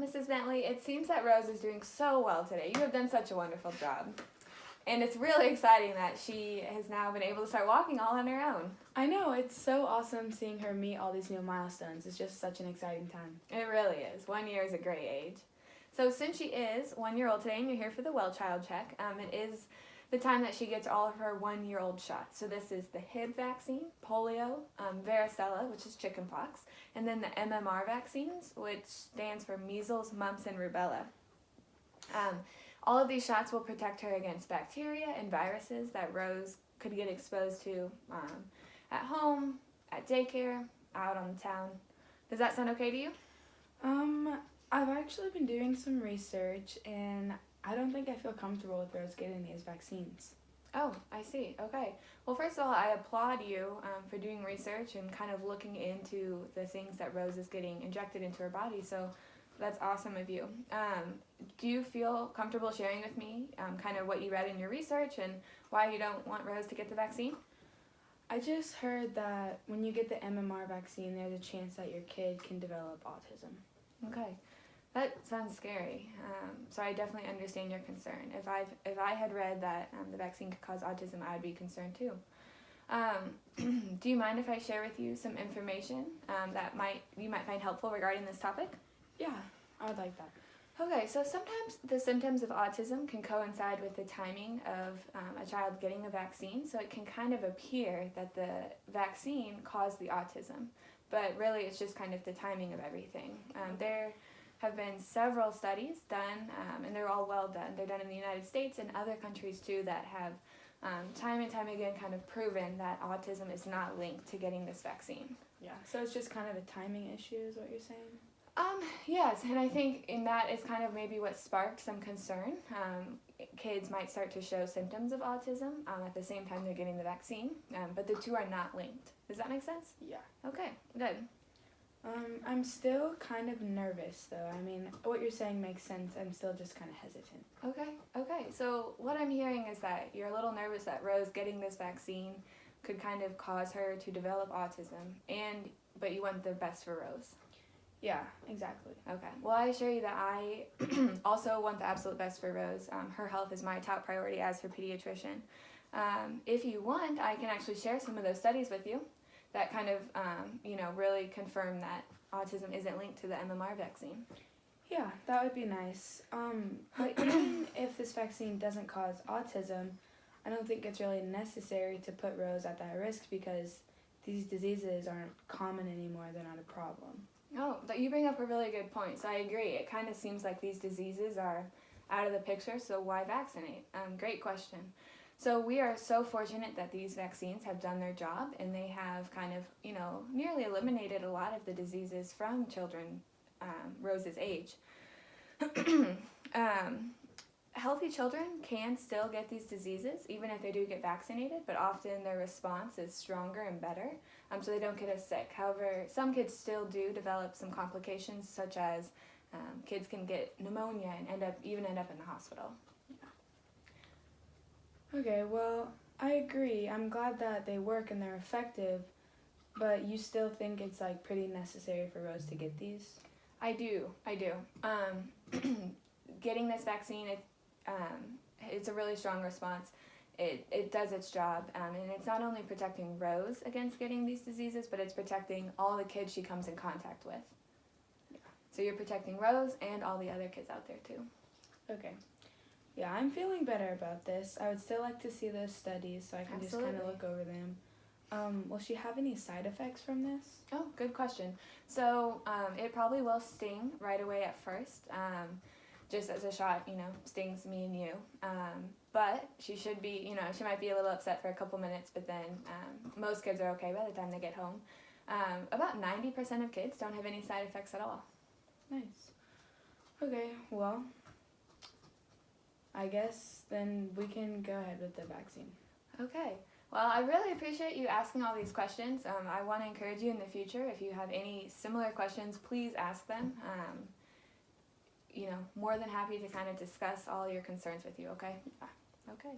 Mrs. Bentley. It seems that Rose is doing so well today. You have done such a wonderful job. And it's really exciting that she has now been able to start walking all on her own. I know, it's so awesome seeing her meet all these new milestones. It's just such an exciting time. It really is. 1 year is a great age. So since she is 1 year old today and you're here for the well child check, it is the time that she gets all of her 1 year old shots. So this is the Hib vaccine, polio, varicella, which is chickenpox, and then the MMR vaccines, which stands for measles, mumps, and rubella. All of these shots will protect her against bacteria and viruses that Rose could get exposed to at home, at daycare, out on the town. Does that sound okay to you? I've actually been doing some research, and I don't think I feel comfortable with Rose getting these vaccines. Oh, I see. Okay. Well, first of all, I applaud you for doing research and kind of looking into the things that Rose is getting injected into her body. So that's awesome of you. Do you feel comfortable sharing with me kind of what you read in your research and why you don't want Rose to get the vaccine? I just heard that when you get the MMR vaccine, there's a chance that your kid can develop autism. Okay. That sounds scary. So I definitely understand your concern. If I had read that the vaccine could cause autism, I'd be concerned too. Do you mind if I share with you some information that you might find helpful regarding this topic? Yeah, I would like that. Okay, so sometimes the symptoms of autism can coincide with the timing of a child getting a vaccine, so it can kind of appear that the vaccine caused the autism, but really it's just kind of the timing of everything. There have been several studies done, and they're all well done. They're done in the United States and other countries too that have time and time again kind of proven that autism is not linked to getting this vaccine. Yeah, so it's just kind of a timing issue is what you're saying? Yes, and I think in that is kind of maybe what sparked some concern. Kids might start to show symptoms of autism at the same time they're getting the vaccine, but the two are not linked. Does that make sense? Yeah. Okay, good. I'm still kind of nervous, though. I mean, what you're saying makes sense. I'm still just kind of hesitant. Okay. So what I'm hearing is that you're a little nervous that Rose getting this vaccine could kind of cause her to develop autism, but you want the best for Rose. Yeah, exactly. Okay. Well, I assure you that I also want the absolute best for Rose. Her health is my top priority as her pediatrician. If you want, I can actually share some of those studies with you that kind of, really confirm that autism isn't linked to the MMR vaccine. Yeah, that would be nice. But even if this vaccine doesn't cause autism, I don't think it's really necessary to put Rose at that risk because these diseases aren't common anymore. They're not a problem. Oh, but you bring up a really good point. So I agree. It kind of seems like these diseases are out of the picture, so why vaccinate? Great question. So we are so fortunate that these vaccines have done their job and they have kind of, nearly eliminated a lot of the diseases from children Rose's age. Healthy children can still get these diseases even if they do get vaccinated, but often their response is stronger and better, so they don't get as sick. However, some kids still do develop some complications, such as kids can get pneumonia and end up in the hospital. Okay, well, I agree. I'm glad that they work and they're effective, but you still think it's pretty necessary for Rose to get these? I do. Getting this vaccine, it's a really strong response. It does its job, and it's not only protecting Rose against getting these diseases, but it's protecting all the kids she comes in contact with. Yeah. So you're protecting Rose and all the other kids out there too. Okay. Yeah, I'm feeling better about this. I would still like to see those studies so I can just kind of look over them. Will she have any side effects from this? Oh, good question. So it probably will sting right away at first. Just as a shot, stings me and you. But she should be, she might be a little upset for a couple minutes, but then most kids are okay by the time they get home. About 90% of kids don't have any side effects at all. Nice. Okay, well, I guess then we can go ahead with the vaccine. Okay. Well, I really appreciate you asking all these questions. I want to encourage you in the future, if you have any similar questions, please ask them. More than happy to kind of discuss all your concerns with you, okay? Okay.